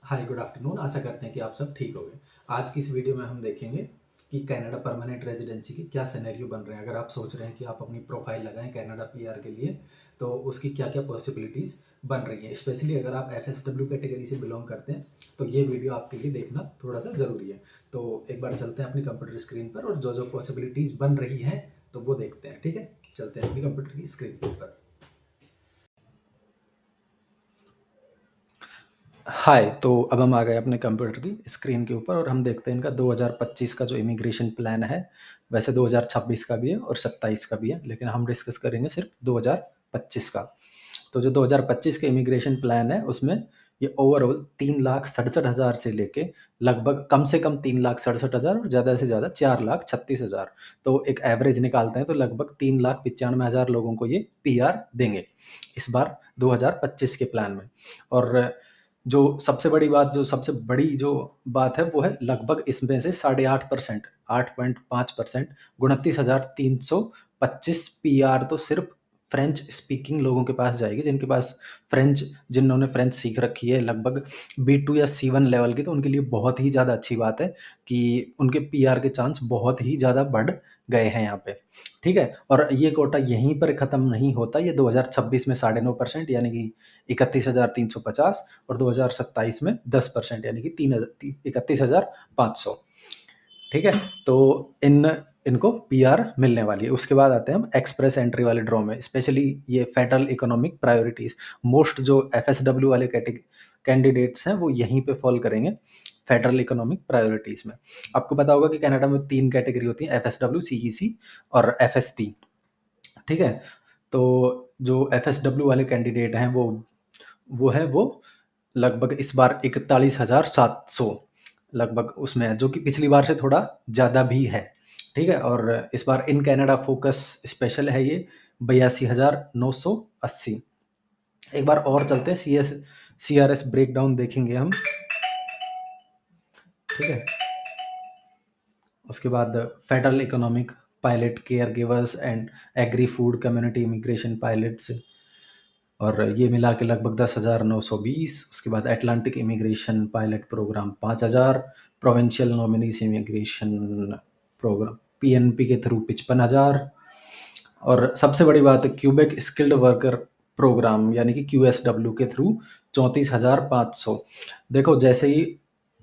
Hi good afternoon. आशा करते हैं कि आप सब ठीक होंगे। आज की इस वीडियो में हम देखेंगे कि कनाडा परमानेंट रेजिडेंसी के क्या सिनेरियो बन रहे हैं। अगर आप सोच रहे हैं कि आप अपनी प्रोफाइल लगाएं कनाडा पीआर के लिए, तो उसकी क्या क्या पॉसिबिलिटीज़ बन रही हैं। स्पेशली अगर आप एफएसडब्ल्यू कैटेगरी से बिलोंग करते हैं तो ये वीडियो आपके लिए देखना थोड़ा सा ज़रूरी है। तो एक बार चलते हैं अपनी कंप्यूटर स्क्रीन पर और जो जो पॉसिबिलिटीज़ बन रही हैं तो वो देखते हैं। ठीक है, चलते हैं अपनी कंप्यूटर की स्क्रीन पर। हाय, तो अब हम आ गए अपने कंप्यूटर की स्क्रीन के ऊपर और हम देखते हैं इनका 2025 का जो इमिग्रेशन प्लान है। वैसे 2026 का भी है और 27 का भी है, लेकिन हम डिस्कस करेंगे सिर्फ 2025 का। तो जो 2025 का इमिग्रेशन प्लान है उसमें ये ओवरऑल 3,67,000 से लेके लगभग कम से कम 3,67,000 और ज़्यादा से ज़्यादा 4,36,000। तो एक एवरेज निकालते हैं तो लगभग 3,95,000 लोगों को ये पीआर देंगे इस बार 2025 के प्लान में। और जो सबसे बड़ी जो बात है वो है लगभग इसमें से 8.5%, 8.5%, 29,325 पीआर तो सिर्फ फ्रेंच स्पीकिंग लोगों के पास जाएगी, जिन्होंने फ्रेंच सीख रखी है लगभग B2 या C1 लेवल की। तो उनके लिए बहुत ही ज़्यादा अच्छी बात है कि उनके पीआर के चांस बहुत ही ज़्यादा बढ़ गए हैं यहाँ पे। ठीक है, और ये कोटा यहीं पर ख़त्म नहीं होता, ये 2026 में 9.5% यानी कि 31,350 और 2027 में 10% यानी कि 31,500। ठीक है, तो इनको पीआर मिलने वाली है। उसके बाद आते हैं हम एक्सप्रेस एंट्री वाले ड्रॉ में। स्पेशली ये फेडरल इकोनॉमिक प्रायोरिटीज, मोस्ट जो एफएसडब्ल्यू वाले कैंडिडेट्स हैं वो यहीं पे फॉल करेंगे फेडरल इकोनॉमिक प्रायोरिटीज में। आपको पता होगा कि कनाडा में 3 कैटेगरी होती है, एफएसडब्ल्यू, सीईसी और एफएसटी। ठीक है, तो जो एफएसडब्ल्यू वाले कैंडिडेट हैं वो लगभग इस बार 41,700 लगभग उसमें है, जो कि पिछली बार से थोड़ा ज़्यादा भी है। ठीक है, और इस बार इन कनाडा फोकस स्पेशल है ये 82,980। एक बार और चलते हैं, CRS ब्रेकडाउन देखेंगे हम। ठीक है, उसके बाद federal economic pilot, caregivers and agri food community immigration pilots, और ये मिला के लगभग 10,920। उसके बाद Atlantic immigration pilot programme 5,000, provincial nominees immigration programme PNP के थ्रू 55,000, और सबसे बड़ी बात है क्यूबेक स्किल्ड वर्कर प्रोग्राम यानी कि QSW के थ्रू 34,500। देखो, जैसे ही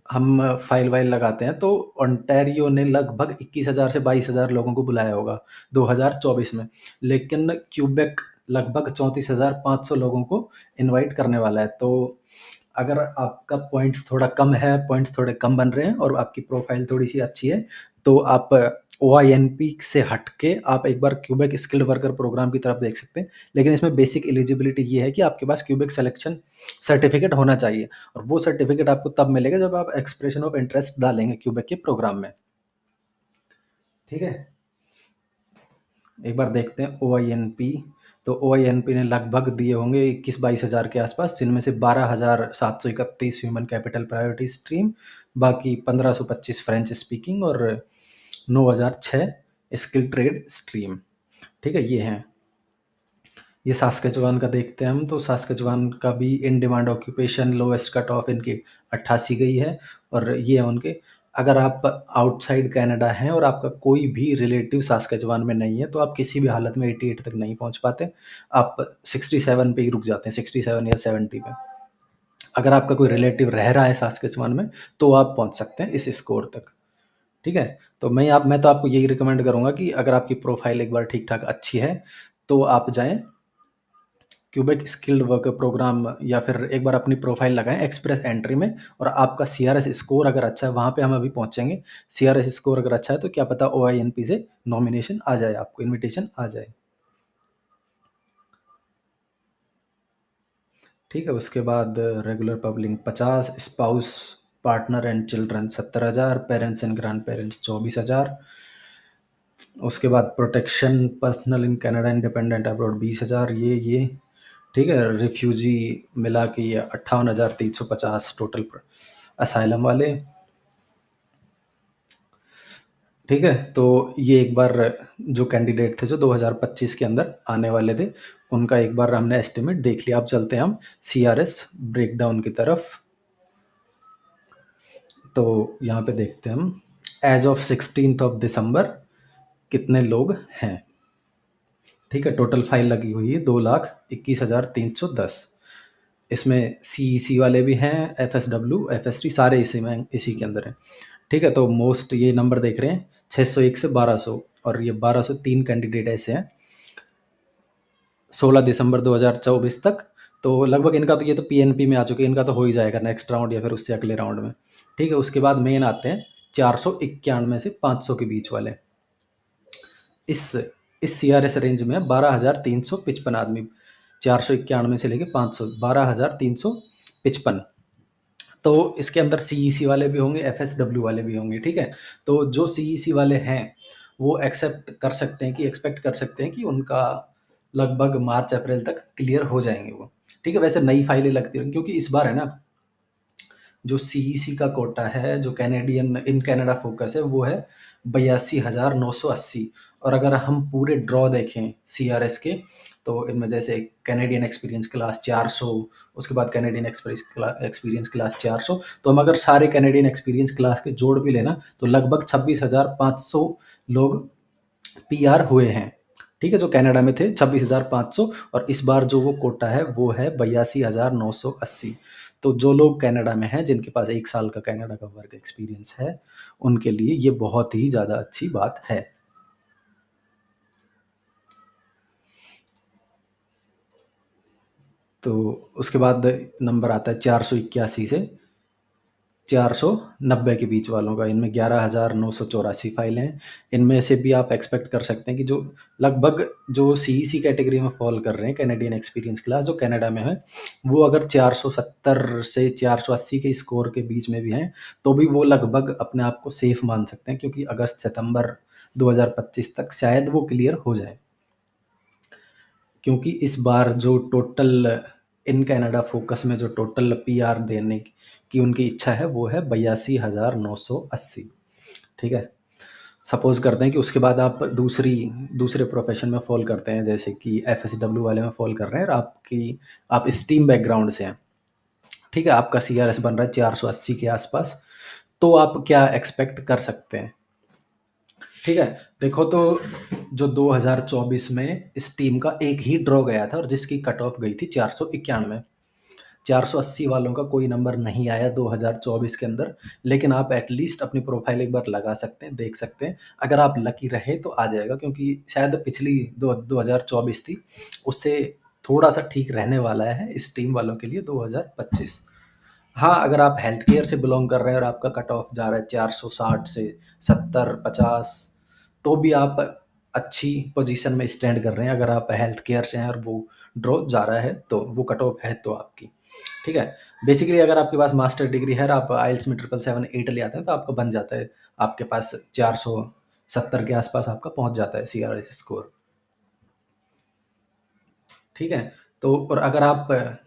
हम फाइल वाइल लगाते हैं तो ओंटारियो ने लगभग 21,000 से 22,000 लोगों को बुलाया होगा 2024 में, लेकिन क्यूबेक लगभग 34,500 लोगों को इनवाइट करने वाला है। तो अगर आपका पॉइंट्स थोड़ा कम है, पॉइंट्स थोड़े कम बन रहे हैं और आपकी प्रोफाइल थोड़ी सी अच्छी है, तो आप OINP से हट के आप एक बार क्यूबेक स्किल्ड वर्कर प्रोग्राम की तरफ देख सकते हैं। लेकिन इसमें बेसिक एलिजिबिलिटी ये है कि आपके पास क्यूबेक सिलेक्शन सर्टिफिकेट होना चाहिए, और वो सर्टिफिकेट आपको तब मिलेगा जब आप एक्सप्रेशन ऑफ इंटरेस्ट डालेंगे क्यूबेक के प्रोग्राम में। ठीक है, एक बार देखते हैं OINP। तो OINP ने लगभग दिए होंगे 21-22 हज़ार के आसपास, जिनमें से 12,731 ह्यूमन कैपिटल प्रायोरिटी स्ट्रीम, बाकी 1,525 फ्रेंच स्पीकिंग और 9,006 स्किल ट्रेड स्ट्रीम। ठीक है, ये हैं। ये सास्केचुआन का देखते हैं हम, तो सास्केचुआन का भी in demand occupation lowest cut off इनकी 88 गई है, और ये है उनके। अगर आप आउटसाइड कनाडा हैं और आपका कोई भी रिलेटिव सास्केचुआन में नहीं है तो आप किसी भी हालत में 88 तक नहीं पहुंच पाते, आप 67 पे ही रुक जाते हैं, 67 या 70 पे। अगर आपका कोई रिलेटिव रह रहा है सास्केचुआन में तो आप पहुंच सकते हैं इस स्कोर तक। ठीक है, तो मैं तो आपको यही रिकमेंड करूंगा कि अगर आपकी प्रोफाइल एक बार ठीक ठाक अच्छी है तो आप जाएं क्यूबेक स्किल्ड वर्कर प्रोग्राम, या फिर एक बार अपनी प्रोफाइल लगाएं एक्सप्रेस एंट्री में। और आपका CRS स्कोर अगर अच्छा है, वहाँ पे हम अभी पहुँचेंगे, CRS स्कोर अगर अच्छा है तो क्या पता OINP से नॉमिनेशन आ जाए, आपको इनविटेशन आ जाए। ठीक है, उसके बाद regular public 50, spouse partner and children 70,000, parents and grand parents 24,000। उसके बाद protection personal in Canada independent abroad 20,000। ये ठीक है, रिफ्यूजी मिला के ये 58,350 टोटल असाइलम वाले। ठीक है, तो ये एक बार जो कैंडिडेट थे जो 2025 के अंदर आने वाले थे उनका एक बार हमने एस्टिमेट देख लिया। अब चलते हैं हम CRS ब्रेकडाउन की तरफ। तो यहाँ पे देखते हैं हम, एज ऑफ 16 दिसंबर कितने लोग हैं। ठीक है, टोटल फाइल लगी हुई है 2,21,310। इसमें सीईसी वाले भी हैं, एफएसडब्ल्यू, एफएसटी, सारे इसी में, इसी के अंदर हैं। ठीक है, तो मोस्ट ये नंबर देख रहे हैं 601 से 1200, और ये 1203 कैंडिडेट ऐसे हैं 16 दिसंबर 2024 तक। तो लगभग इनका तो, ये तो पीएनपी में आ चुके हैं, इनका तो हो ही जाएगा नेक्स्ट राउंड या फिर उससे अगले राउंड में। ठीक है, उसके बाद मेन आते हैं 491 से 500 के बीच वाले। इस इस सीआरएस रेंज में 12,355 आदमी, 491 से लेके 500, 12,355। तो इसके अंदर सीईसी वाले भी होंगे, एफएसडब्ल्यू वाले भी होंगे। ठीक है, तो जो सीईसी वाले हैं वो एक्सेप्ट कर सकते हैं कि, एक्सपेक्ट कर सकते हैं कि उनका लगभग मार्च अप्रैल तक क्लियर हो जाएंगे वो। ठीक है, वैसे नई फाइलें लगती रहेंगी क्योंकि इस बार है ना, जो सीईसी का कोटा है, जो कैनेडियन इन कनाडा फोकस है, वो है 82,980। और अगर हम पूरे ड्रॉ देखें सीआरएस के, तो इनमें जैसे कैनेडियन एक्सपीरियंस क्लास 400, उसके बाद कैनेडियन एक्सपीरियंस क्लास 400, तो हम अगर सारे कैनेडियन एक्सपीरियंस क्लास के जोड़ भी लेना तो लगभग 26,500 लोग पीआर हुए हैं। ठीक है, जो कनाडा में थे 26,500, और इस बार जो वो कोटा है वो है 82,980। तो जो लोग कनाडा में हैं, जिनके पास 1 साल का कनाडा का वर्क एक्सपीरियंस है, उनके लिए ये बहुत ही ज़्यादा अच्छी बात है। तो उसके बाद नंबर आता है 481 से 490 के बीच वालों का। इनमें 11,984 फाइलें हैं। इनमें से भी आप एक्सपेक्ट कर सकते हैं कि जो लगभग जो सीईसी कैटेगरी में फॉल कर रहे हैं, कैनेडियन एक्सपीरियंस क्लास जो कनाडा में है, वो अगर 470 से 480 के स्कोर के बीच में भी हैं, तो भी वो लगभग अपने आप को सेफ मान सकते हैं, क्योंकि अगस्त सितंबर 2025 तक शायद वो क्लियर हो जाए। क्योंकि इस बार जो टोटल इन कनाडा फोकस में जो टोटल पीआर देने की उनकी इच्छा है वो है 82,980। ठीक है, सपोज करते हैं कि उसके बाद आप दूसरे प्रोफेशन में फॉल करते हैं, जैसे कि एफएसडब्ल्यू वाले में फॉल कर रहे हैं, और आप स्टीम बैकग्राउंड से हैं। ठीक है, आपका सीआरएस बन रहा है 480 के आसपास, तो आप क्या एक्सपेक्ट कर सकते हैं। ठीक है, देखो तो जो 2024 में इस टीम का एक ही ड्रॉ गया था और जिसकी कट ऑफ गई थी 491, 480 वालों का कोई नंबर नहीं आया 2024 के अंदर। लेकिन आप एटलीस्ट अपनी प्रोफाइल एक बार लगा सकते हैं, देख सकते हैं, अगर आप लकी रहे तो आ जाएगा, क्योंकि शायद पिछली 2024 थी, उससे थोड़ा सा ठीक रहने वाला है इस टीम वालों के लिए 2025। हाँ, अगर आप हेल्थ केयर से बिलोंग कर रहे हैं और आपका कट ऑफ जा रहा है 460 से 70-50, तो भी आप अच्छी पोजीशन में स्टैंड कर रहे हैं। अगर आप हेल्थ केयर से हैं और वो ड्रॉ जा रहा है, तो वो कट ऑफ है तो आपकी। ठीक है, बेसिकली अगर आपके पास मास्टर डिग्री है और आप आइल्स में 777-8 ले आते हैं, तो आपका बन जाता है, आपके पास 470 के आसपास आपका पहुंच जाता है सीआरएस स्कोर। ठीक है, तो और अगर आप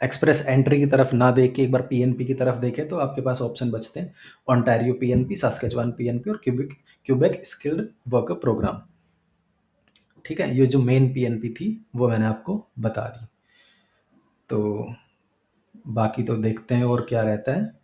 एक्सप्रेस एंट्री की तरफ ना देख के एक बार पीएनपी की तरफ देखें, तो आपके पास ऑप्शन बचते हैं ओंटारियो पीएनपी, सास्केचुआन पीएनपी और क्यूबेक स्किल्ड वर्कर प्रोग्राम। ठीक है, ये जो मेन पीएनपी थी वो मैंने आपको बता दी। तो बाकी तो देखते हैं और क्या रहता है।